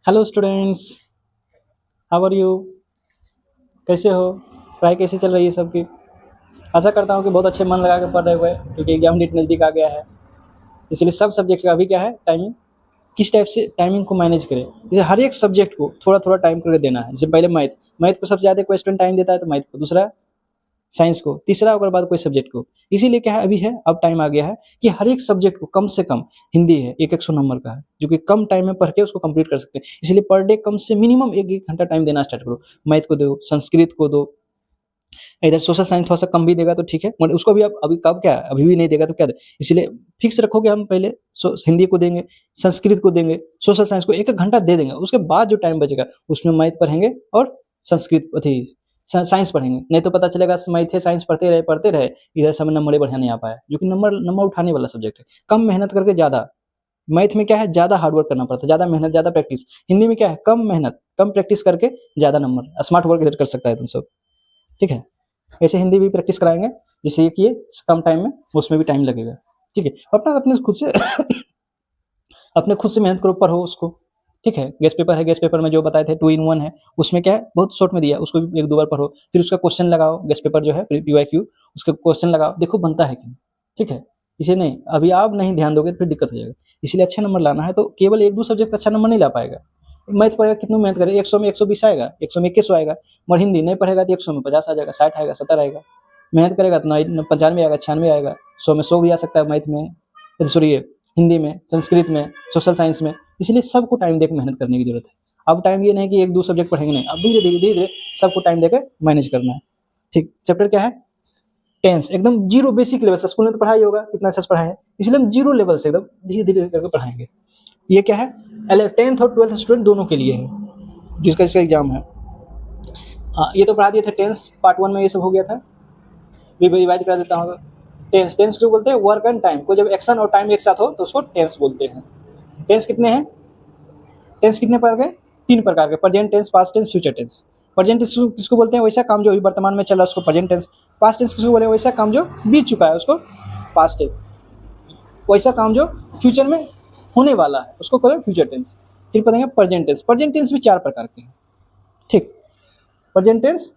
Hello students, how are you? कैसे हो? पढ़ाई कैसी चल रही है सबकी? आशा करता हूँ कि बहुत अच्छे मन लगा के पढ़ रहे हुए, क्योंकि एग्जाम डेट नज़दीक आ गया है। इसलिए सब सब्जेक्ट का अभी क्या है, टाइमिंग किस टाइप से टाइमिंग को मैनेज करें। जैसे हर एक सब्जेक्ट को थोड़ा थोड़ा टाइम करके देना है। जैसे पहले मैथ मैथ को सबसे ज़्यादा क्वेश्चन टाइम देता है, तो मैथ को दूसरा, साइंस को तीसरा, और बाद कोई सब्जेक्ट को। इसीलिए क्या है, अभी है, अब टाइम आ गया है कि हर एक सब्जेक्ट को कम से कम, हिंदी है 100 नंबर का है, जो कि कम टाइम में पढ़ के उसको कंप्लीट कर सकते हैं। इसलिए पर डे कम से मिनिमम एक एक घंटा टाइम देना स्टार्ट करो। मैथ को दो, संस्कृत को दो, इधर सोशल साइंस थोड़ा सा कम भी देगा तो ठीक है, मगर उसको भी आप अभी कब क्या अभी भी नहीं देगा तो क्या दे। इसलिए फिक्स रखोगे, हम पहले हिंदी को देंगे, संस्कृत को देंगे, सोशल साइंस को एक एक घंटा दे देंगे। उसके बाद जो टाइम बचेगा उसमें मैथ पढ़ेंगे और संस्कृत साइंस पढ़ेंगे। नहीं तो पता चलेगा मैथ है, साइंस पढ़ते रहे, इधर समय नंबर बढ़िया नहीं आ पाया, जो कि नंबर नंबर उठाने वाला सब्जेक्ट है। कम मेहनत करके ज़्यादा, मैथ में क्या है, ज़्यादा हार्डवर्क करना पड़ता है, ज़्यादा मेहनत ज़्यादा प्रैक्टिस। हिंदी में क्या है, कम मेहनत कम प्रैक्टिस करके ज़्यादा नंबर, स्मार्ट वर्क इधर कर सकता है तुम सब। ठीक है, ऐसे हिंदी भी प्रैक्टिस कराएंगे, जिससे ये कि ये कम टाइम में, उसमें भी टाइम लगेगा। ठीक है, अपना अपने खुद से अपने खुद से मेहनत करो, पढ़ो उसको। ठीक है, गेस्ट पेपर है, गेस्ट पेपर में जो बताए थे 2 in 1 है, उसमें क्या है, बहुत शॉर्ट में दिया, उसको भी एक दो बार पढ़ो, फिर उसका क्वेश्चन लगाओ। गेस्ट पेपर जो है PYQ, उसका क्वेश्चन लगाओ, देखो बनता है कि नहीं। ठीक है, इसे नहीं, अभी आप नहीं ध्यान दोगे तो फिर दिक्कत हो जाएगा। इसलिए अच्छे नंबर लाना है तो केवल एक दो सब्जेक्ट अच्छा नंबर नहीं ला पाएगा। मैथ पढ़ेगा, कितना मेहनत करेगा, 100 में 120 आएगा, 100 में 21 आएगा। मगर हिंदी नहीं पढ़ेगा तो 100 में 50 आ जाएगा, 60 आएगा, 70 आएगा। मेहनत करेगा तो 95 आएगा, 96 आएगा, 100 में 100 भी आ सकता है मैथ में, सॉरी हिंदी में, संस्कृत में, सोशल साइंस में। इसलिए सबको टाइम देकर मेहनत करने की जरूरत है। अब टाइम ये नहीं कि एक दो सब्जेक्ट पढ़ेंगे, नहीं, अब धीरे धीरे धीरे धीरे सबको टाइम देकर मैनेज करना है। ठीक, चैप्टर क्या है, टेंस, एकदम जीरो बेसिक लेवल से। स्कूल में तो पढ़ाई होगा, कितना अच्छा से पढ़ाए हैं, इसलिए हम जीरो लेवल से एकदम धीरे धीरे करके पढ़ाएंगे। ये क्या है, 10th और 12th स्टूडेंट दोनों के लिए है, जिसका इसका एग्जाम है। हाँ, ये तो पढ़ा दिए थे, टेंस पार्ट 1 में ये सब हो गया था, रिवाइज करा देता हूँ। टेंस टेंस जो बोलते हैं, वर्क एंड टाइम को, जब एक्शन और टाइम एक साथ हो तो उसको टेंस बोलते हैं। टेंस कितने हैं, टेंस कितने प्रकार के, 3 प्रकार के, present tense, past tense, future tense. Present tense किसको बोलते हैं, वैसा काम जो अभी वर्तमान में चल रहा है उसको प्रेजेंट टेंस। पास्ट टेंस किसको बोले, वैसा काम जो बीत चुका है उसको पास्ट टेंस। वैसा काम जो फ्यूचर में होने वाला है उसको बोले फ्यूचर टेंस। फिर पढ़ेंगे प्रेजेंट टेंस। प्रेजेंट टेंस भी 4 प्रकार के हैं। ठीक, प्रेजेंट टेंस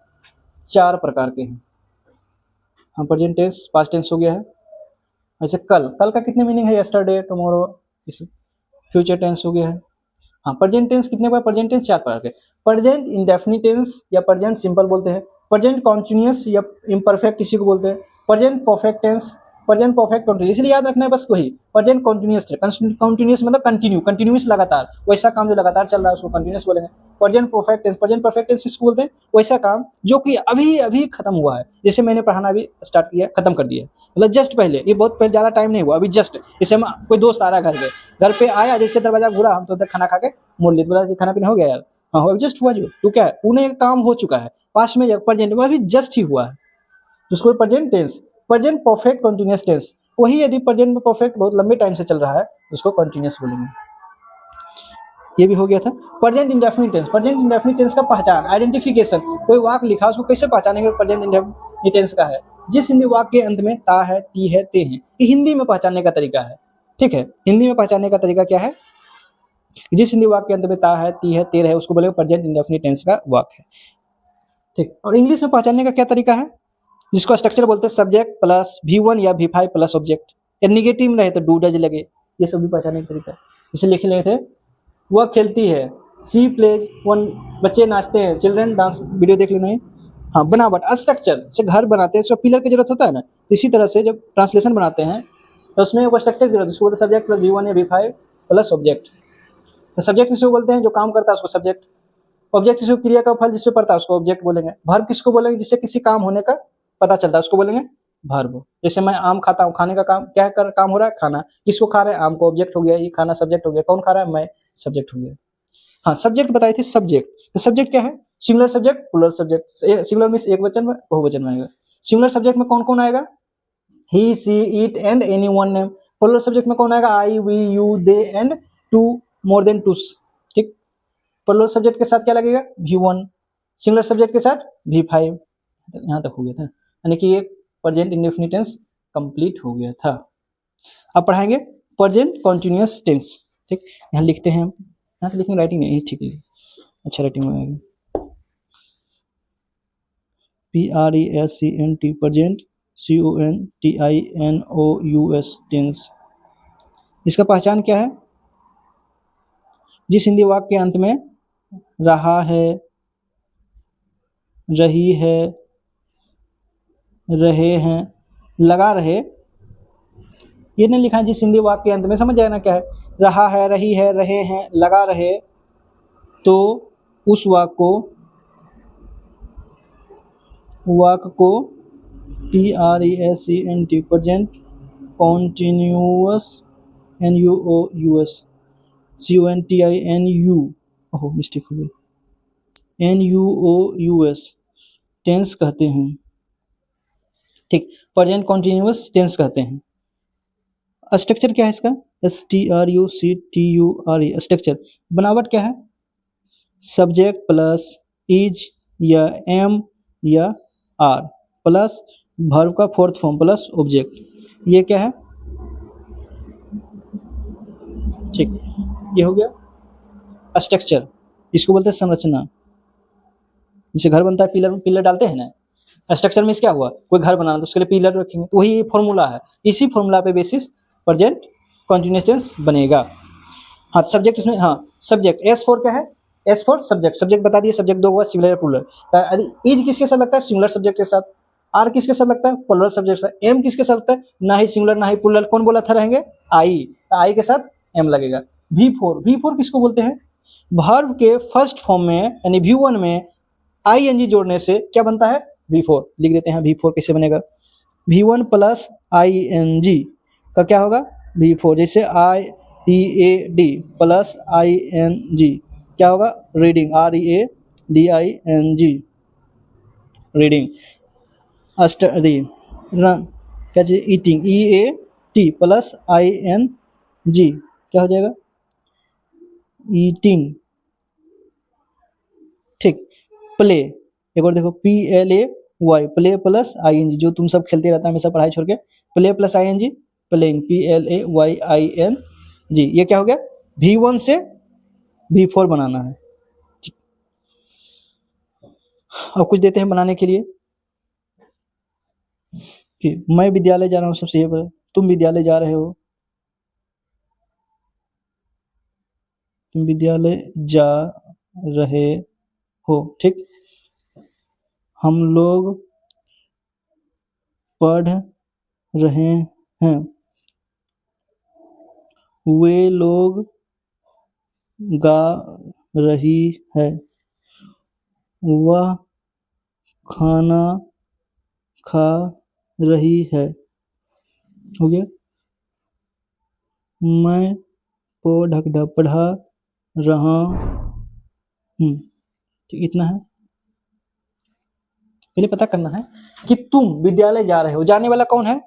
4 प्रकार के हैं। हाँ, प्रेजेंट टेंस, पास्ट टेंस हो गया है। ऐसे कल, कल का कितने मीनिंग है, यस्टरडे, टुमारो, इस फ्यूचर टेंस हो गया है। हाँ, प्रेजेंट टेंस कितने बार, प्रेजेंट टेंस 4 प्रकार के। प्रेजेंट इंडेफिनिट टेंस या प्रेजेंट सिंपल बोलते हैं। प्रेजेंट कॉन्टिन्यूअस या इम्परफेक्ट इसी को बोलते हैं। Present perfect tense, present perfect continuous, इसलिए याद रखना है बस वही। प्रेजेंट कॉन्टिन्यूअस, कॉन्टिन्यूअस मतलब कंटिन्यू, कंटिन्यूअस लगातार, वैसा काम जो लगातार चल रहा है उसको कंटिन्यूअस बोलेंगे। Present perfect tense, present perfect tense किसको बोलते हैं, वैसा काम जो कि अभी अभी खत्म हुआ है। जैसे मैंने पढ़ाना अभी स्टार्ट किया, खत्म कर दिया, मतलब जस्ट पहले, ये बहुत पहले, ज़्यादा टाइम नहीं हुआ, अभी जस्ट। जैसे हम, कोई दोस्त आ रहा है घर पे आया, जैसे दरवाजा घूरा, हम तो उधर खाना खा के मोड़ ली, बोला खाना पीना हो गया यार, हाँ हो, जस्ट हुआ जो तो क्या है, उन्हें काम हो चुका है, पास्ट में प्रेजेंट में अभी जस्ट ही हुआ है, उसको present tense. Present perfect continuous tense, वही यदि प्रेजेंट में परफेक्ट बहुत लंबे टाइम से चल रहा है उसको कंटिन्यूअस बोलेंगे। ये भी हो गया था। Present indefinite tense, present indefinite tense का पहचान, आइडेंटिफिकेशन, कोई वाक्य लिखा उसको कैसे पहचानेंगे प्रेजेंट इंडेफिनिट टेंस का है। जिस हिंदी वाक्य के अंत में ता है, ती है, ते हैं, ये हिंदी में पहचानने का तरीका है। ठीक है, हिंदी में पहचानने का तरीका क्या है, जिस हिंदी वाक्य के अंत में ता है, ती है, तेर है, उसको बोलेंगे प्रेजेंट इंडेफिनिट टेंस का वाक्य है। ठीक, और इंग्लिश में पहचानने का क्या तरीका है, जिसको स्ट्रक्चर बोलते हैं, सब्जेक्ट प्लस V1 या V5 प्लस ऑब्जेक्ट, या निगेटिव में रहे तो डू डज लगे, ये सब भी पहचानने का तरीका है। जैसे लिख रहे थे, वह खेलती है, सी प्लेज, वन, बच्चे नाचते हैं, चिल्ड्रन डांस, वीडियो देख लेना है। हाँ, बनावट, स्ट्रक्चर से घर बनाते हैं, उसको पिलर की जरूरत होता है ना, तो इसी तरह से जब ट्रांसलेशन बनाते हैं तो उसमें वो स्ट्रक्चर की जरूरत है, उसको बोलते हैं सब्जेक्ट प्लस V1 या V5 प्लस ऑब्जेक्ट। तो सब्जेक्ट किसको बोलते हैं, जो काम करता है उसको सब्जेक्ट। ऑब्जेक्ट किसको, क्रिया का फल जिसपे पड़ता है उसको ऑब्जेक्ट बोलेंगे। वर्ब किसको बोलेंगे, जिससे किसी काम होने का पता चलता है उसको बोलेंगे वर्ब। जैसे मैं आम खाता हूँ, खाने का काम, क्या कर काम हो रहा है, खाना, किसको खा रहे हैं, आम को, ऑब्जेक्ट हो गया, ये खाना सब्जेक्ट हो गया, कौन खा रहा है, मैं, सब्जेक्ट हो गया। हाँ, सब्जेक्ट बताए थे, सब्जेक्ट, तो सब्जेक्ट क्या है, singular subject, plural subject. Singular means एक वचन में, बहुवचन में आएगा। सिंगुलर सब्जेक्ट में कौन कौन आएगा, he, she, it and any one name. Plural subject में कौन आएगा, I, we, you, they and two, more than two. ठीक, प्लुरल सब्जेक्ट के साथ क्या लगेगा, V1, सिंगुलर सब्जेक्ट के साथ V5। यहाँ तक हो गया था, यानी कि एक प्रेजेंट इंडेफिनिट टेंस कंप्लीट हो गया था। अब पढ़ाएंगे प्रेजेंट कंटीन्यूअस टेंस। ठीक, यहाँ लिखते हैं, यहाँ से लिखेंगे राइटिंग नहीं ठीक है, अच्छा राइटिंग में आएगा। PRESENT present, CONTINOUS tense. इसका पहचान क्या है? जिस हिंदी वाक्य के अंत में रहा है, रही है, रहे हैं, लगा रहे, ये नहीं लिखा है जिस हिंदी वाक्य के अंत में, समझ जाए ना क्या है, रहा है, रही है, रहे हैं, लगा रहे, तो उस वाक्य को PRESENT present continuous NUOUS CONTINU, ओहो मिस्टेक हो गई, NUOUS टेंस कहते हैं। ठीक, प्रेजेंट कॉन्टिन्यूअस टेंस कहते हैं। स्ट्रक्चर क्या है इसका? STRUCTURE structure. बनावट क्या है? सब्जेक्ट प्लस इज या एम या आर प्लस वर्ब का फोर्थ फॉर्म प्लस ऑब्जेक्ट, ये क्या है? ठीक, ये हो गया स्ट्रक्चर। इसको बोलते हैं संरचना। जैसे घर बनता है, पिलर पिलर डालते हैं ना, स्ट्रक्चर में क्या हुआ, कोई घर बनाना तो उसके लिए पिलर रखेंगे, तो वही फॉर्मूला है। इसी फॉर्मूला पे बेसिस प्रेजेंट कंटीन्यूअस टेंस बनेगा। हाँ, सब्जेक्ट इसमें, हाँ सब्जेक्ट एस फॉर क्या है? एस फॉर सब्जेक्ट, सब्जेक्ट बता दिए, सब्जेक्ट दो हुआ सिंगुलर प्लूरल। इज किसके साथ लगता है? सिंगुलर सब्जेक्ट के साथ। आर किसके साथ लगता है? प्लूरल सब्जेक्ट के साथ। एम किसके साथ लगता है? ना ही सिंगुलर ना ही प्लूरल, कौन बोला था रहेंगे? आई, आई के साथ एम लगेगा। V4 किसको बोलते हैं? वर्ब के फर्स्ट फॉर्म में यानी V1 में ING जोड़ने से क्या बनता है? V4 लिख देते हैं। V4 कैसे बनेगा? V1 प्लस ING का क्या होगा? V4। जैसे READ प्लस ING क्या होगा? Reading, READING reading. Study, run क्या चीज? ईटिंग, EAT प्लस ING क्या हो जाएगा? ईटिंग। ठीक, प्ले, एक और देखो PLAY, प्ले प्लस ING, जो तुम सब खेलते रहता है हमेशा पढ़ाई छोड़ के, play plus ING playing, PLAYING, ये क्या हो गया? V1 से V4 बनाना है। और कुछ देते हैं बनाने के लिए कि मैं विद्यालय जा रहा हूँ, सबसे ये बोला, तुम विद्यालय जा रहे हो, तुम विद्यालय जा रहे हो। ठीक, हम लोग पढ़ रहे हैं, वे लोग गा रही है, वह खाना खा रही है। हो गया? मैं पढ़ा रहा हूँ। ठीक, इतना है। पहले पता करना है कि तुम विद्यालय जा रहे हो, जाने वाला कौन है?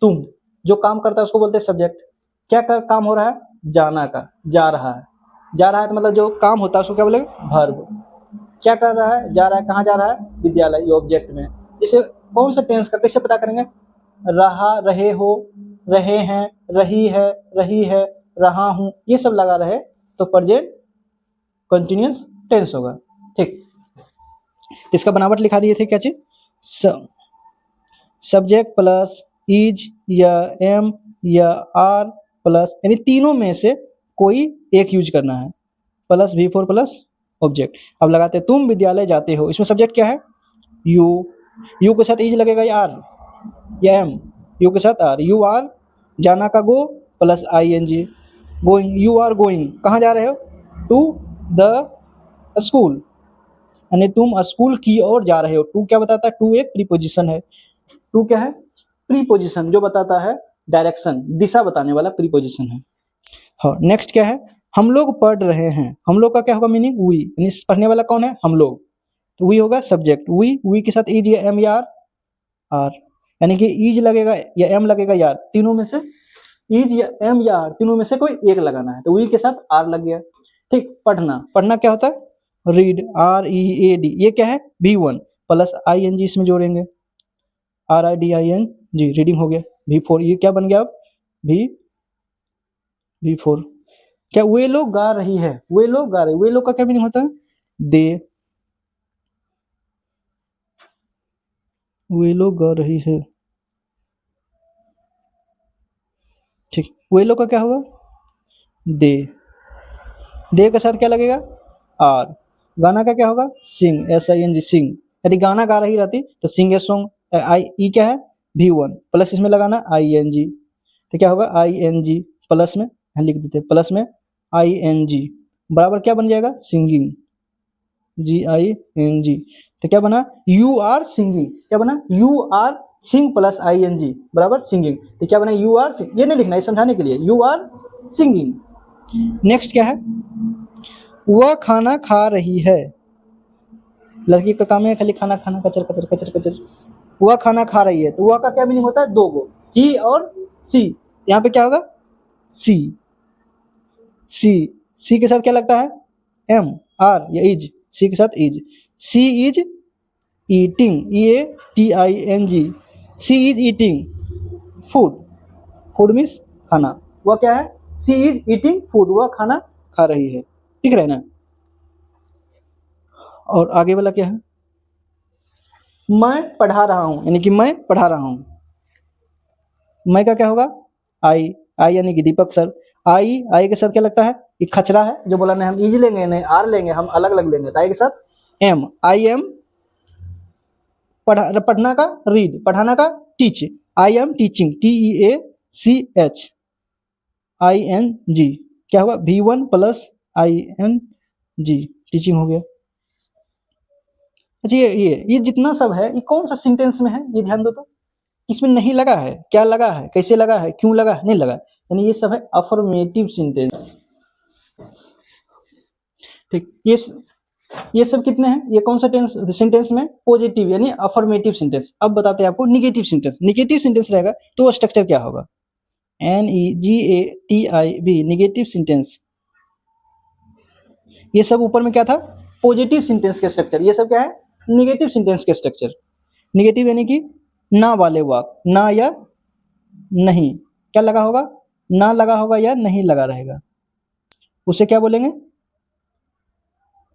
तुम। जो काम करता है उसको बोलते हैं सब्जेक्ट। क्या काम हो रहा है? जाना का, जा रहा है। जा रहा है तो मतलब जो काम होता है उसको क्या बोलेंगे? वर्ब। क्या कर रहा है? जा रहा है, कहाँ जा रहा है? विद्यालय, ये ऑब्जेक्ट में। इसे कौन सा टेंस का कैसे पता करेंगे? रहा, रहे हो, रहे हैं, रही है, रहा हूं, ये सब लगा रहे तो प्रेजेंट कंटीन्यूअस टेंस होगा। ठीक, इसका बनावट लिखा दिए थे क्या चीज? सब्जेक्ट प्लस इज या एम या आर प्लस, यानी तीनों में से कोई एक यूज करना है, प्लस V4 प्लस ऑब्जेक्ट। अब लगाते हैं तुम विद्यालय जाते हो, इसमें सब्जेक्ट क्या है? यू के साथ इज लगेगा या आर या एम? यू के साथ आर, यू आर, जाना का go plus ING, going, you are going, कहाँ जा रहे हो? टू द स्कूल, यानी तुम स्कूल की ओर जा रहे हो। टू क्या बताता है? टू एक प्रीपोजिशन है। टू क्या है? प्रीपोजिशन, जो बताता है डायरेक्शन, दिशा बताने वाला प्रीपोजिशन है। हाँ, नेक्स्ट क्या है? हम लोग पढ़ रहे हैं, हम लोग का क्या होगा मीनिंग? वी, यानी पढ़ने वाला कौन है? हम लोग, तो वी होगा सब्जेक्ट। वी के साथ इज या एम या आर, यानी कि इज लगेगा या एम लगेगा या आर, तीनों में से इज या एम या आर, तीनों में से कोई एक लगाना है, तो वी के साथ आर लग गया। ठीक, पढ़ना, पढ़ना क्या होता है? रीड, READ, ये क्या है? V1 प्लस ING इसमें जोड़ेंगे, RIDING, रीडिंग हो गया। V4, ये क्या बन गया अब? V4। क्या वे लोग गा रही है, वे लोग गा रहे, वे लोग का क्या मीनिंग होता है? दे, वे लोग गा रही है। ठीक, वे लोग का क्या होगा? दे, दे के साथ क्या लगेगा? आर। गाना का क्या होगा? सिंग, SING, सिंग। यदि गाना गा रही रहती तो सिंग ए सॉन्ग, आई ई क्या है? V1 प्लस इसमें लगाना ING, तो क्या होगा? ING प्लस में लिख देते, प्लस में ING बराबर क्या बन जाएगा? Singing, GING। तो क्या बना? यू आर सिंगिंग, क्या बना? You are sing plus ING बराबर सिंगिंग। तो क्या बना? यू आर सिंग, ये नहीं लिखना है, समझाने के लिए, यू आर सिंगिंग। नेक्स्ट क्या है? वह खाना खा रही है। लड़की का काम है खाली खाना खाना, कचर कचर कचर कचर। वह खाना खा रही है, तो वह का क्या मीनिंग होता है? दो गो, ही और सी। यहाँ पे क्या होगा? सी, सी, सी के साथ क्या लगता है? M, R या इज, सी के साथ is. She is eating, EATING, she is eating food, food means खाना। वह क्या है? सी इज ईटिंग फूड, वह खाना खा रही है। ठीक रहे ना? और आगे वाला क्या है? मैं पढ़ा रहा हूं, यानी कि मैं पढ़ा रहा हूं। मैं का क्या होगा? आई, आई यानी कि दीपक सर। आई के साथ क्या लगता है? ये खचरा है, जो बोला नहीं हम इज लेंगे, नहीं आर लेंगे, हम अलग अलग लेंगे। तो आई के साथ एम, IM। पढ़ना का रीड, पढ़ाना का teach, IM teaching, TEACH, ING क्या होगा? V1 प्लस ING, टीचिंग हो गया। अच्छा, ये जितना सब है, ये कौन सा सेंटेंस में है? ये ध्यान दो तो, इसमें नहीं लगा है, क्या लगा है, कैसे लगा है, क्यों लगा है, नहीं लगा, यानी ये सब है अफर्मेटिव सेंटेंस। ठीक, ये सब कितने हैं? ये कौन सा टेंस सेंटेंस में? पॉजिटिव यानी अफर्मेटिव सेंटेंस। अब बताते हैं आपको निगेटिव सेंटेंस। निगेटिव सेंटेंस रहेगा तो वो स्ट्रक्चर क्या होगा? NEGATIV, negative sentence. ये सब ऊपर में क्या था? पॉजिटिव सेंटेंस के स्ट्रक्चर। ये सब क्या है? निगेटिव सेंटेंस के स्ट्रक्चर। निगेटिव यानी कि ना वाले वाक, ना या नहीं, क्या लगा होगा? ना लगा होगा या नहीं लगा रहेगा, उसे क्या बोलेंगे?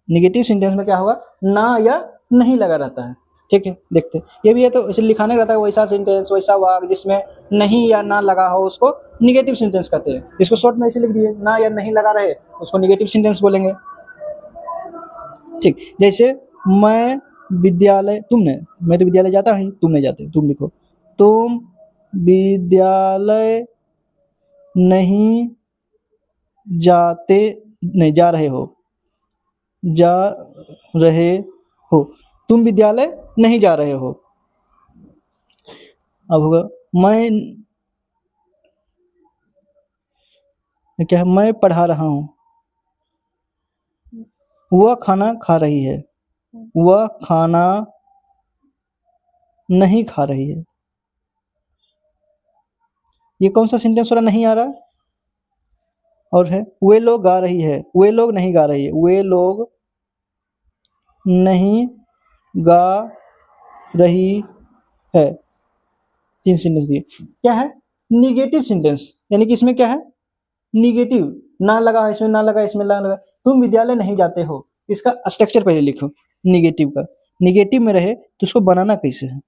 निगेटिव सेंटेंस में क्या होगा? ना या नहीं लगा रहता है। ठीक है, देखते हैं। ये भी है तो इसे लिखाने रहता है, वैसा सेंटेंस, वैसा वाक जिसमें नहीं या ना लगा हो, उसको निगेटिव सेंटेंस कहते हैं। इसको शॉर्ट में इसे लिख दिए, ना या नहीं लगा रहे, उसको निगेटिव सेंटेंस बोलेंगे। ठीक, जैसे मैं विद्यालय, तुमने, मैं तो विद्यालय जाता हूँ, तुम नहीं जाते, तुम लिखो। तुम विद्यालय नहीं जाते, नहीं जा रहे हो, जा रहे हो, तुम विद्यालय नहीं जा रहे हो। अब होगा मैं, क्या है? मैं पढ़ा रहा हूँ, वह खाना खा रही है, वह खाना नहीं खा रही है। ये कौन सा सेंटेंस हो रहा? नहीं आ रहा। और है वे लोग गा रही है, वे लोग नहीं गा रही है, वे लोग नहीं गा रही है। तीन सेंटेंस दिए। क्या है? निगेटिव सेंटेंस, यानी कि इसमें क्या है? निगेटिव, ना लगा इसमें, ना लगा इसमें, ना लगा। तुम विद्यालय नहीं जाते हो, इसका स्ट्रक्चर पहले लिखो निगेटिव का। निगेटिव में रहे तो उसको बनाना कैसे है?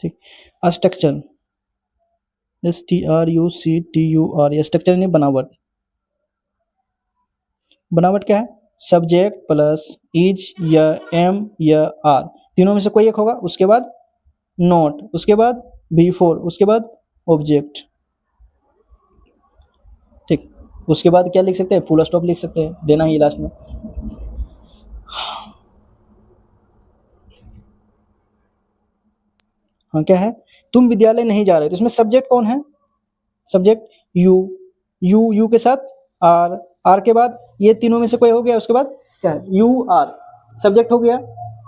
ठीक, स्ट्रक्चर, STRUCTUR, स्ट्रक्चर नहीं, बनावट। बनावट क्या है? सब्जेक्ट प्लस इज या एम या आर, तीनों में से कोई एक होगा, उसके बाद नॉट, उसके बाद B4, उसके बाद ऑब्जेक्ट। ठीक, उसके बाद क्या लिख सकते हैं? फुल स्टॉप लिख सकते हैं, देना ही लास्ट में। हाँ, क्या है? तुम विद्यालय नहीं जा रहे, तो इसमें सब्जेक्ट कौन है? सब्जेक्ट यू, यू के साथ आर, आर के बाद ये तीनों में से कोई हो गया, उसके बाद क्या है? यू आर, सब्जेक्ट हो गया,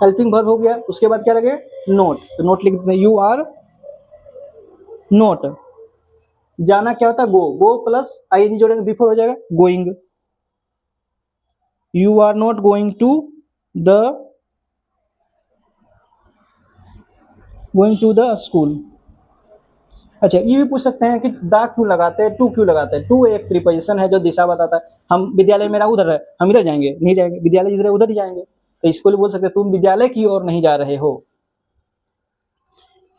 हेल्पिंग वर्ब हो गया, उसके बाद क्या लगे? नोट, तो नोट लिख देते हैं, यू आर नोट। जाना क्या होता है? गो, गो प्लस आई जोड़ेंगे, बिफोर हो जाएगा going. You are not going to the school. अच्छा, ये भी पूछ सकते हैं कि दा क्यों लगाते हैं, टू क्यों लगाते हैं। टू एक प्रीपोजिशन है जो दिशा बताता है। हम विद्यालय मेरा उधर है, हम इधर जाएंगे नहीं जाएंगे, विद्यालय जिधर है उधर ही जाएंगे, तो इसको लिए बोल सकते हैं तुम विद्यालय की ओर नहीं जा रहे हो।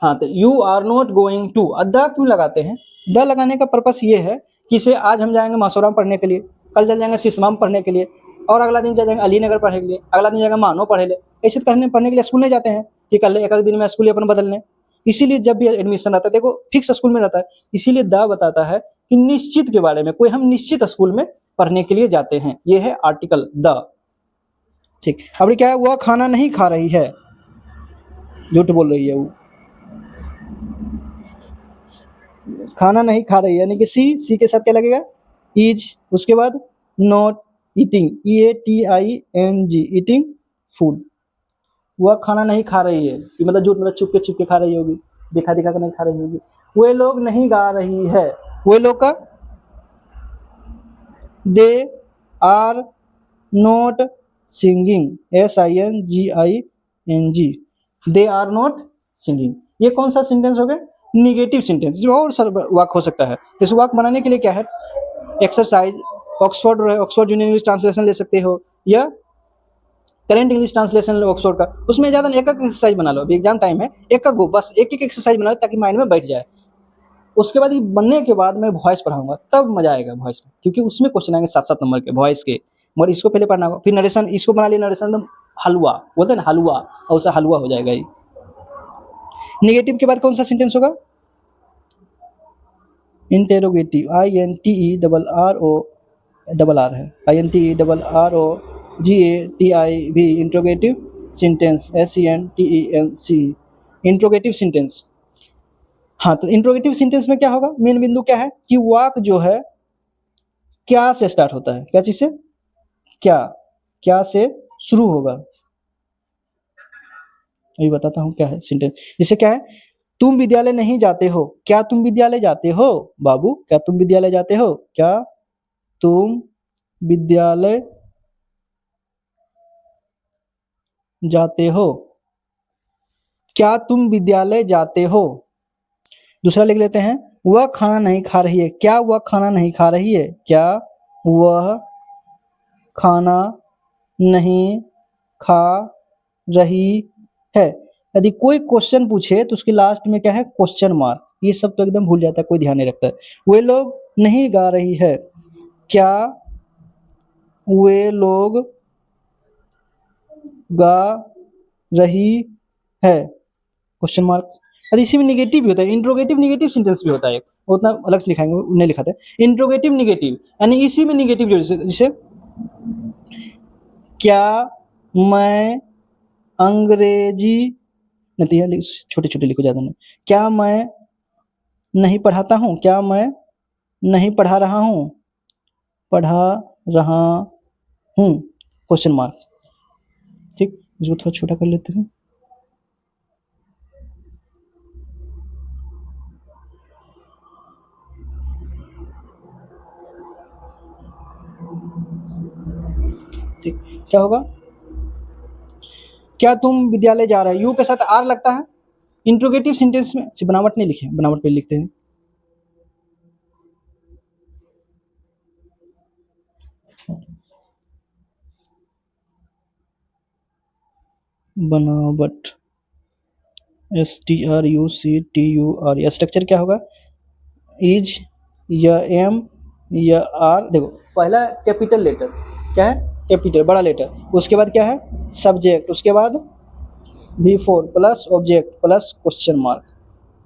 हाँ, तो you are not going to, the क्यों लगाते हैं। द लगाने का पर्पस ये है कि इसे आज हम जाएंगे मासोराम पढ़ने के लिए, कल चल जाएंगे सिसमाम पढ़ने के लिए, और अगला दिन चल जाएंगे अलीनगर पढ़ने के लिए, अगला दिन जाएंगे मानो पढ़े ले। ऐसे पढ़ने के लिए स्कूल नहीं जाते हैं कि कल एक दिन में स्कूल अपन बदल लें। इसीलिए जब भी एडमिशन रहता है, देखो फिक्स स्कूल में रहता है, इसीलिए द बताता है कि निश्चित के बारे में, कोई हम निश्चित स्कूल में पढ़ने के लिए जाते हैं। ये है आर्टिकल द। ठीक, अब क्या है, वह खाना नहीं खा रही है, झूठ बोल रही है वो, खाना नहीं खा रही है, यानी कि सी के साथ क्या लगेगा, इज, उसके बाद not eating, EATING, eating food. वह खाना नहीं खा रही है, ये मतलब झूठ, मतलब चुप के खा रही होगी, दिखा कर नहीं खा रही होगी। वे लोग नहीं गा रही है, वे लोग का they are not singing, SINGING, they are not singing. ये कौन सा सेंटेंस हो गया, निगेटिव सेंटेंस। इसमें और वाक्य हो सकता है। इस वाक्य बनाने के लिए क्या है, exercise, Oxford junior English translation ले सकते हो, या करेंट इंग्लिश ट्रांसलेशन लो ऑक्सफोर्ड का, उसमें ज़्यादा एक एक्सरसाइज बना लो, अभी एग्जाम टाइम है, एक गो बस एक एक्सरसाइज बना लो ताकि माइंड में बैठ जाए। उसके बाद ये बनने के बाद मैं वॉइस पढ़ाऊंगा, तब मजा आएगा वॉइस में, क्योंकि उसमें क्वेश्चन आएंगे 7-7 नंबर के वॉइस के, मगर इसको पहले पढ़ना होगा। फिर नरेशन, इसको बना लिया नरेशन एकदम हलवा, बोलते हैं ना हलवा, और उससे हलवा हो जाएगा। ये निगेटिव के बाद कौन सा सेंटेंस होगा, इंटेरोगेटिव, INTERRORR है, INTERROGATIV, interrogative sentence, SENTENC, interrogative sentence. हाँ, तो इंट्रोगेटिव सेंटेंस में क्या होगा, मेन बिंदु क्या है कि वाक्य जो है क्या से स्टार्ट होता है, क्या चीज से, क्या से शुरू होगा। अभी बताता हूँ क्या है सेंटेंस। जैसे क्या है, तुम विद्यालय नहीं जाते हो, क्या तुम विद्यालय जाते हो बाबू, क्या तुम विद्यालय जाते हो, क्या तुम विद्यालय जाते हो, क्या तुम विद्यालय जाते हो। दूसरा लिख लेते हैं, वह खाना नहीं खा रही है, क्या वह खाना नहीं खा रही है, क्या वह खाना नहीं खा रही है। यदि कोई क्वेश्चन पूछे तो उसके लास्ट में क्या है, क्वेश्चन मार्क। ये सब तो एकदम भूल जाता है, कोई ध्यान नहीं रखता है। वे लोग नहीं गा रही है, क्या वे लोग गा रही है, क्वेश्चन मार्क। यदि इसी में निगेटिव भी होता है, इंट्रोगेटिव निगेटिव सेंटेंस भी होता है, उतना अलग से लिखाएंगे, नहीं लिखा था। इंट्रोगेटिव निगेटिव, यानी इसी में निगेटिव जो, जैसे क्या मैं अंग्रेजी, नहीं छोटे छोटे लिखो, ज़्यादा नहीं, क्या मैं नहीं पढ़ाता हूँ, क्या मैं नहीं पढ़ा रहा हूँ, पढ़ा रहा हूँ, क्वेश्चन मार्क। ठीक, इसको थोड़ा छोटा कर लेते हैं। ठीक, क्या होगा, क्या तुम विद्यालय जा रहे हो, यू के साथ आर लगता है इंट्रोगेटिव सेंटेंस में। बनावट नहीं लिखे, बनावट पे लिखते हैं, बनावट, STRUCTUR। स्ट्रक्चर क्या होगा, इज या एम या आर। देखो पहला कैपिटल लेटर क्या है, कैपिटल बड़ा लेटर, उसके बाद क्या है सब्जेक्ट, उसके बाद V4 plus object plus question mark.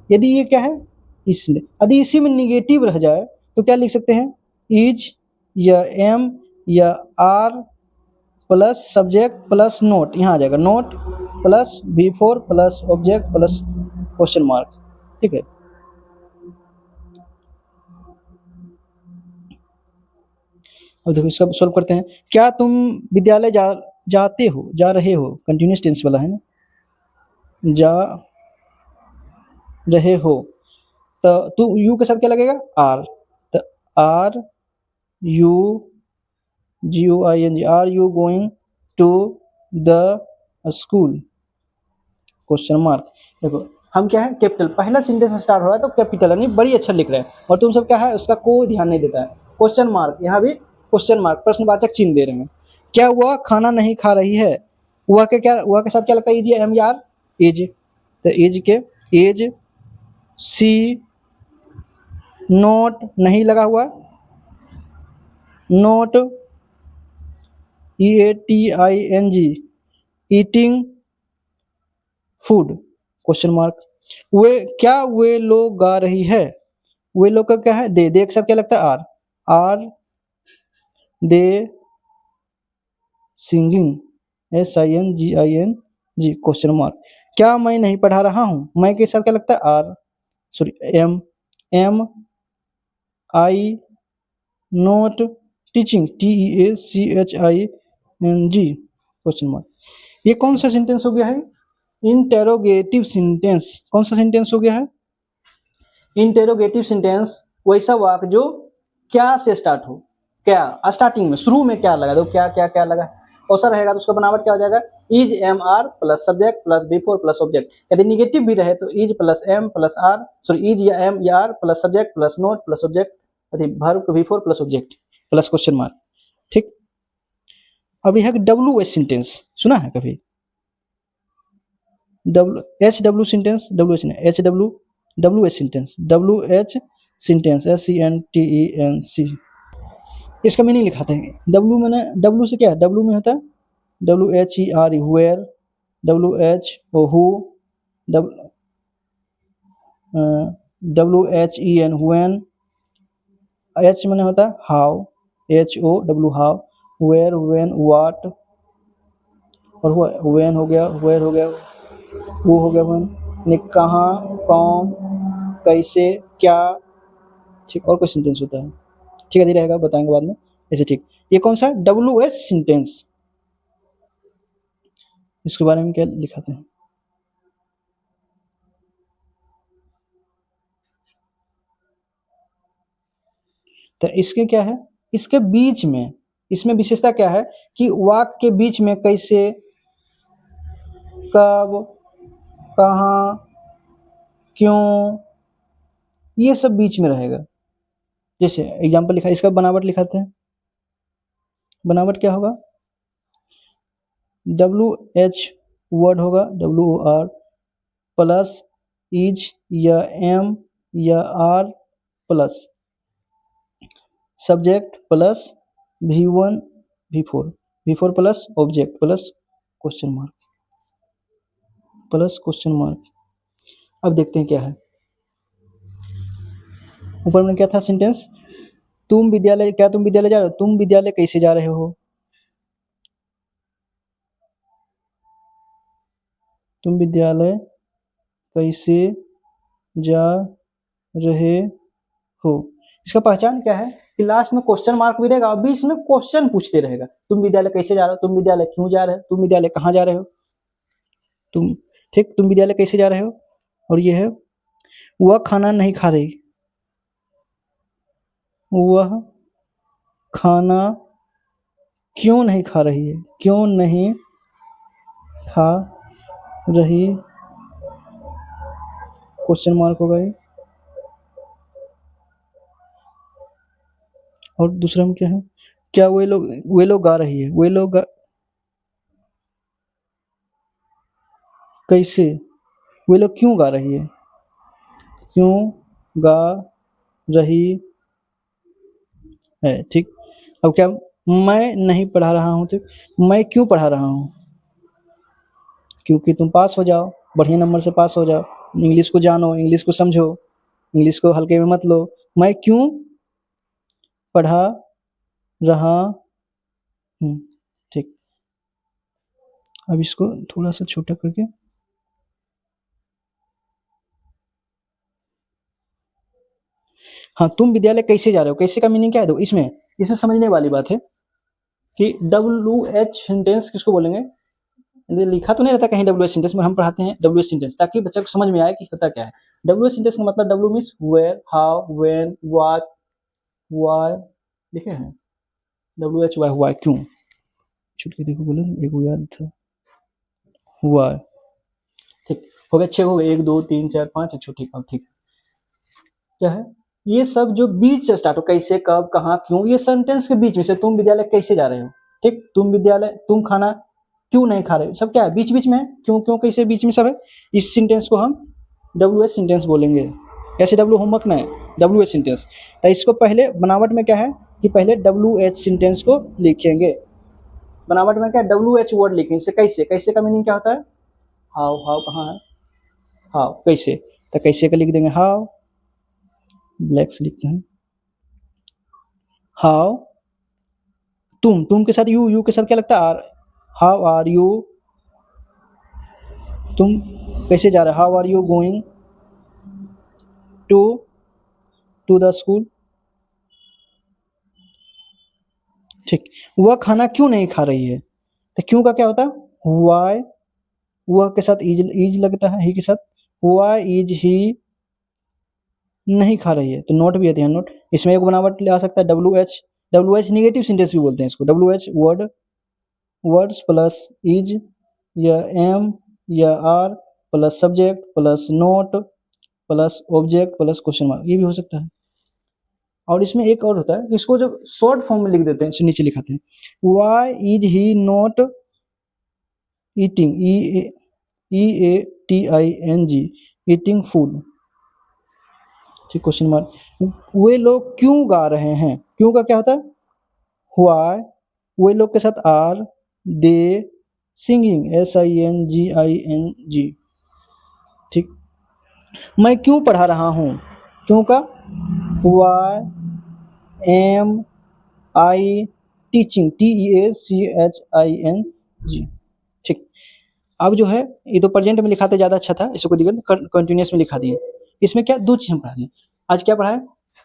यदि ये क्या है, इसलिए यदि इसी में निगेटिव रह जाए तो क्या लिख सकते हैं, इज या एम या are plus subject plus not, यहाँ आ जाएगा not plus V4 plus object plus question mark. ठीक है, अब देखो इसका सॉल्व करते हैं। क्या तुम विद्यालय जाते हो, जा रहे हो, कंटिन्यूस टेंस वाला है ना, जा रहे हो, तो तू यू के साथ क्या लगेगा, आर, तो are you GOING, are you going to the school, question mark. देखो हम क्या है, कैपिटल, पहला सेंटेंस स्टार्ट हो रहा है तो कैपिटल यानी बड़ी अक्षर लिख रहे हैं, और तुम सब क्या है उसका कोई ध्यान नहीं देता है। क्वेश्चन मार्क, यहाँ भी क्वेश्चन मार्क, प्रश्नवाचक चिन्ह दे रहे हैं। क्या वह खाना नहीं खा रही है, वह के क्या, वह के साथ क्या लगता है, इज एम यार, एज, तो एज के एज, सी नोट नहीं लगा हुआ, not, EATING, eating food, question mark. वे क्या वे लोग गा रही है, वे लोग का क्या है, दे के साथ क्या लगता है, are, are they singing, SINGING, question mark. क्या मैं नहीं पढ़ा रहा हूँ, मैं के साथ क्या लगता है, are, sorry am, am I not teaching, TEACHING, question mark. ये कौन सा सेंटेंस हो गया है, इंटेरोगेटिव सेंटेंस। कौन सा सेंटेंस हो गया है, इंटेरोगेटिव सेंटेंस, वैसा वाक्य जो क्या से स्टार्ट हो, क्या स्टार्टिंग में शुरू में क्या लगा दो, क्या क्या क्या लगा, ऐसा रहेगा तो उसका बनावट क्या हो जाएगा, is am are plus subject plus before plus object. यदि निगेटिव भी रहे तो is plus am plus are, sorry is या एम या are plus subject plus not plus object, यदि verb before plus object plus question mark. ठीक, अभी है WH सेंटेंस, सुना है कभी, HW सेंटेंस, WH नहीं, WH sentence, WH sentence, SENTENC, इसका मीनिंग लिखाते हैं। W मैंने, W से क्या, W में होता है WHERE, where, WHO, WHEN, when, H मैंने होता है how, HOW, how, where, when, what, और व्हेन हो गया, वेयर हो गया, वो हो गया व्हेन, ने कहाँ, कौन, कैसे, क्या। ठीक, और कोई सेंटेंस होता है, ठीक है, रहेगा बताएंगे बाद में ऐसे। ठीक, ये कौन सा WH सेंटेंस, इसके बारे में क्या लिखाते हैं, तो इसके क्या है, इसके बीच में, इसमें विशेषता क्या है कि वाक्य के बीच में कैसे, कब, कहाँ, क्यों, ये सब बीच में रहेगा। जैसे एग्जाम्पल लिखा, इसका बनावट लिखाते हैं, बनावट क्या होगा, WH वर्ड होगा, WOR प्लस इज या एम या are plus subject plus V1 V4 plus object plus question mark, plus question mark. अब देखते हैं क्या है, ऊपर में क्या था सेंटेंस, तुम विद्यालय, क्या तुम विद्यालय जा रहे हो, तुम विद्यालय कैसे जा रहे हो, तुम विद्यालय कैसे जा रहे हो। इसका पहचान क्या है कि लास्ट में क्वेश्चन मार्क भी रहेगा और बीच में क्वेश्चन पूछते रहेगा, तुम विद्यालय कैसे जा रहे हो, तुम विद्यालय क्यों जा रहे हो, तुम विद्यालय कहाँ जा रहे हो, तुम, ठीक, तुम विद्यालय कैसे जा रहे हो। और ये है, वह खाना नहीं खा रही, वह खाना क्यों नहीं खा रही है, क्यों नहीं खा रही, क्वेश्चन मार्क होगा ये। और दूसरा में क्या है, क्या वे लोग गा रही है, वे लोग कैसे, वे लोग क्यों गा रही है, क्यों गा रही है। ठीक, अब क्या, मैं नहीं पढ़ा रहा हूँ, तो मैं क्यों पढ़ा रहा हूँ, क्योंकि तुम पास हो जाओ, बढ़िया नंबर से पास हो जाओ, इंग्लिश को जानो, इंग्लिश को समझो, इंग्लिश को हल्के में मत लो। मैं क्यों पढ़ा रहा हूँ। ठीक, अब इसको थोड़ा सा छोटा करके, हाँ, तुम विद्यालय कैसे जा रहे हो, कैसे का मीनिंग क्या है, इसमें इसमें समझने वाली बात है कि WH सेंटेंस किसको बोलेंगे, लिखा तो नहीं रहता कहीं WH सेंटेंस में, हम पढ़ाते हैं WH सेंटेंस ताकि बच्चे को समझ में आए कि होता क्या है। WH सेंटेंस का मतलब W means where, how, when, what, why, लिखे हैं WHY हुआ है, क्यों? छुट के देखो, बोले एक वो याद था, हुआ है। ठीक हो गया, 6 हो गए, 1 2 3 4 5, अच्छा ठीक है, ठीक है। क्या है ये सब जो बीच से स्टार्ट हो, कैसे, कब, कहाँ, क्यों, ये सेंटेंस के बीच में से, तुम विद्यालय कैसे जा रहे हो, ठीक, तुम विद्यालय, तुम खाना क्यों नहीं खा रहे हो, सब क्या है, बीच बीच में है, क्यों क्यों कैसे, बीच में सब है। इस सेंटेंस को हम WH सेंटेंस बोलेंगे। ऐसे W होमवर्क ना है, WH सेंटेंस। तो इसको पहले बनावट में क्या है कि पहले WH सेंटेंस को लिखेंगे। बनावट में क्या WH वर्ड लिखेंगे। इससे कैसे, कैसे का मीनिंग क्या होता है, हाउ, हाउ कहाँ है, हाउ, कैसे, तो कैसे का लिख देंगे हाउ, ब्लैक से लिखते हैं हाउ, तुम के साथ यू के साथ क्या लगता है आर, हाउ आर यू, तुम कैसे जा रहे हो, how are you going to the school, ठीक। वह खाना क्यों नहीं खा रही है, तो क्यों का क्या होता है वाई, वह के साथ इज लगता है, ही के साथ, वाई इज ही नहीं खा रही है, तो नोट भी आती है, नोट। इसमें एक बनावट ले आ सकता है WH निगेटिव सेंटेंस भी बोलते हैं इसको, WH वर्ड्स प्लस इज या एम या are plus subject plus not plus object plus question mark, ये भी हो सकता है। और इसमें एक और होता है कि इसको जब शॉर्ट फॉर्म में लिख देते हैं, नीचे लिखाते हैं why is he not eating, EATING, eating food, ठीक, क्वेश्चन मार्क। वे लोग क्यों गा रहे हैं, क्यों का क्या होता है व्हाई, वे लोग के साथ आर, दे सिंगिंग, SINGING, ठीक। मैं क्यों पढ़ा रहा हूँ, क्यों का why am I teaching, TEACHING, ठीक। अब जो है ये तो प्रेजेंट में लिखाते ज़्यादा अच्छा था, इसको दिक्कत कंटिन्यूस में लिखा दिए। इसमें क्या दो चीज़ हम पढ़ा दिए आज, क्या पढ़ा है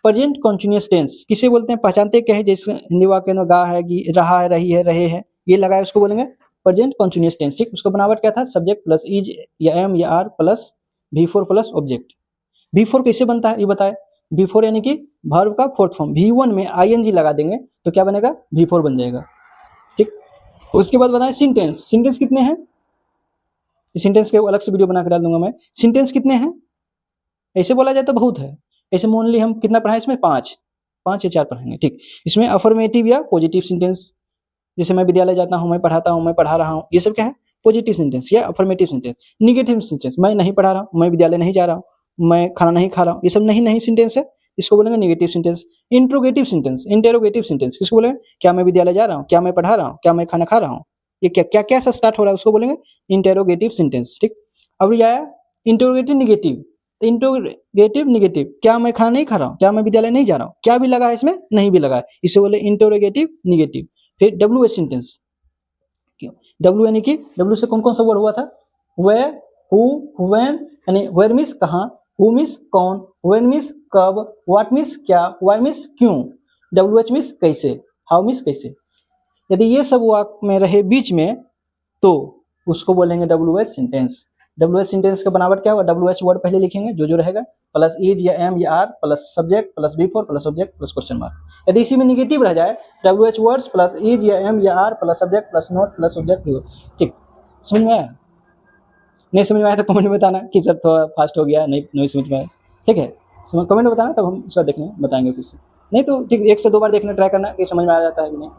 प्रेजेंट कंटिन्यूस टेंस, किसे बोलते हैं, पहचानते क्या है, जैसे हिंदी वाक्य में गा है, रहा है, रही है, रहे हैं, ये लगा है, उसको बोलेंगे प्रेजेंट कंटिन्यूस टेंस, ठीक। उसका बनावट क्या था, सब्जेक्ट प्लस इज या एम या are plus V4 plus object. V4 कैसे बनता है ये बताए, V4 यानी कि वर्ब का फोर्थ फॉर्म, V1 में ING लगा देंगे तो क्या बनेगा, V4 बन जाएगा, ठीक। उसके बाद बताएं सिंटेंस, सिंटेंस कितने हैं, सिंटेंस के अलग से वीडियो बना कर डाल दूंगा मैं। सिंटेंस कितने हैं, ऐसे बोला जाए तो बहुत है, ऐसे मोनली हम कितना पढ़ाएं इसमें, 5 या 4 पढ़ाएंगे, ठीक। इसमें अफर्मेटिव या पॉजिटिव सेंटेंस, जैसे मैं विद्यालय जाता हूँ, मैं पढ़ाता हूँ, मैं पढ़ा रहा हूँ, ये सब क्या है पॉजिटिव सेंटेंस या अफर्मेटिव सेंटेंस। निगेटिव सेंटेंस, मैं नहीं पढ़ा रहा हूँ, मैं विद्यालय नहीं जा रहा हूँ, मैं खाना नहीं खा रहा हूँ, ये सब नहीं नहीं सेंटेंस है, इसको बोलेंगे negative sentence. Interrogative sentence, interrogative sentence किसको बोलेंगे, क्या मैं विद्यालय जा रहा हूँ, क्या मैं पढ़ा रहा हूँ, क्या मैं खाना खा रहा हूँ, ये क्या क्या क्या से स्टार्ट हो रहा है, उसको बोलेंगे इंटेरोगेटिव सेंटेंस, ठीक। अब ये आया इंटरोगेटिव निगेटिव, तो इंटरोगेटिव निगेटिव, क्या मैं खाना नहीं खा रहा हूँ, क्या मैं विद्यालय नहीं जा रहा हूँ, क्या भी लगा है इसमें, नहीं भी लगा है, इसे बोले इंटरोगेटिव निगेटिव। फिर WH सेंटेंस, क्यों W यानी कि W से कौन कौन सा वर्ड हुआ था, वेयर, हु, व्हेन, यानी वेयर मीन्स कहाँ, हु मीन्स कौन, व्हेन मीन्स कब, व्हाट मीन्स क्या, व्हाई मीन्स क्यों, WH मीन्स कैसे, हाउ मीन्स कैसे। यदि ये सब वाक्य में रहे बीच में तो उसको बोलेंगे WH सेंटेंस। WH सेंटेंस का बनावट क्या होगा, WH वर्ड पहले लिखेंगे जो रहेगा, प्लस इज या एम या are plus subject plus V4 plus object plus question mark. यदि इसी में निगेटिव रह जाए, WH वर्ड्स प्लस इज या एम या are plus subject plus not plus object, ठीक। समझ में आया, नहीं समझ में आया तो कमेंट में बताना कि सर थोड़ा फास्ट हो गया, नहीं समझ में आया, ठीक है, कमेंट में बताना, तब हम इसका देखने बताएंगे फिर से, नहीं तो ठीक 1 से 2 बार देखने ट्राई करना कि समझ में आ जाता है कि नहीं,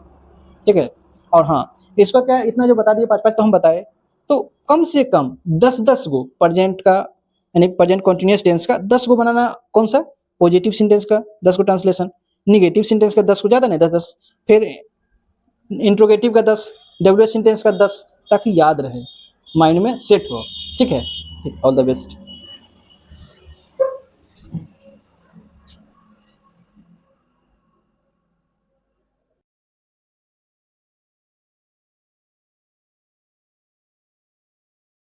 ठीक है। और हाँ, इसका क्या इतना जो बता दिए 5-5 तो हम बताए, तो कम से कम 10-10 गो प्रेजेंट का यानी प्रेजेंट कंटिन्यूअस टेंस का 10 गो बनाना, कौन सा पॉजिटिव सेंटेंस का 10 गो ट्रांसलेशन, निगेटिव सेंटेंस का 10 को, ज़्यादा नहीं 10-10, फिर इंट्रोगेटिव का 10, WH सेंटेंस का 10, ताकि याद रहे, माइंड में सेट हो, ठीक है, ठीक, ऑल द बेस्ट।